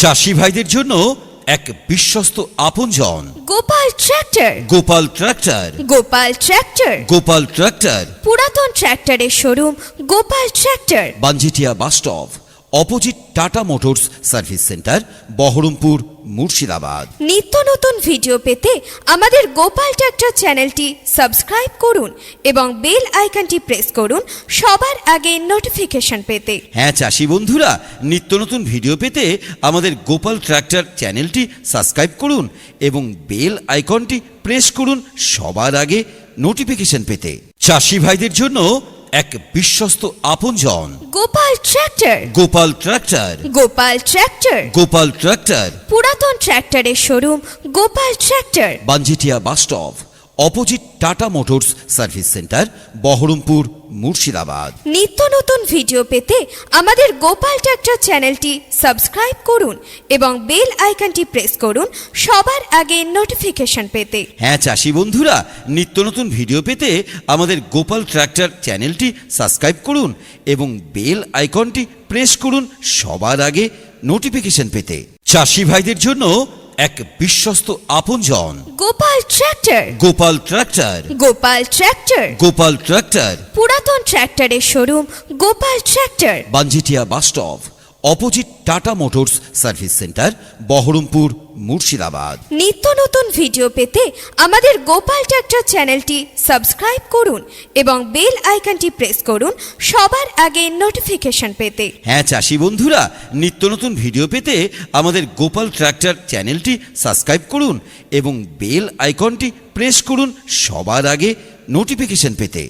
চাষি ভাইদের জন্য এক বিশ্বস্ত আপনজন Gopal tractor. Gopal tractor. Gopal tractor. Gopal tractor পুরাতন ট্র্যাক্টরের showroom Gopal tractor. Banjetia bus stop, opposite Tata Motors service centre, Baharampur, Murshidabad. নিত্য নতুন ভিডিও পেতে আমাদের গোপাল ট্র্যাক্টর চ্যানেলটি সাবস্ক্রাইব করুন এবং বেল আইকনটি প্রেস করুন সবার আগে নোটিফিকেশন পেতে। হ্যাঁ চাষি বন্ধুরা, নিত্য নতুন ভিডিও পেতে আমাদের গোপাল ট্রাক্টর চ্যানেলটি সাবস্ক্রাইব করুন এবং বেল আইকনটি প্রেস করুন সবার আগে নোটিফিকেশন পেতে। চাষি ভাইদের জন্য এক বিশ্বস্ত আপনজন Gopal tractor. Gopal tractor. Gopal tractor. Gopal tractor পুরাতন ট্র্যাক্টরের showroom Gopal tractor. Banjetia bus stop, opposite Tata Motors service centre, Baharampur, Murshidabad. নিত্য নতুন ভিডিও পেতে আমাদের গোপাল ট্র্যাক্টর চ্যানেলটি সাবস্ক্রাইব করুন এবং বেল আইকনটি প্রেস করুন সবার আগে নোটিফিকেশন পেতে। হ্যাঁ চাষি বন্ধুরা, নিত্য নতুন ভিডিও পেতে আমাদের গোপাল ট্রাক্টর চ্যানেলটি সাবস্ক্রাইব করুন এবং বেল আইকনটি প্রেস করুন সবার আগে নোটিফিকেশন পেতে। চাষি ভাইদের জন্য এক বিশ্বস্ত আপনজন Gopal tractor. Gopal tractor. Gopal tractor. Gopal tractor পুরাতন ট্র্যাক্টরের showroom Gopal tractor. Banjetia bus stop, opposite Tata Motors service centre, Baharampur, Murshidabad. নিত্য নতুন ভিডিও পেতে আমাদের গোপাল ট্র্যাক্টর চ্যানেলটি সাবস্ক্রাইব করুন এবং বেল আইকনটি প্রেস করুন সবার আগে নোটিফিকেশন পেতে। হ্যাঁ চাষি বন্ধুরা, নিত্য নতুন ভিডিও পেতে আমাদের গোপাল ট্রাক্টর চ্যানেলটি সাবস্ক্রাইব করুন এবং বেল আইকনটি প্রেস করুন সবার আগে নোটিফিকেশন পেতে।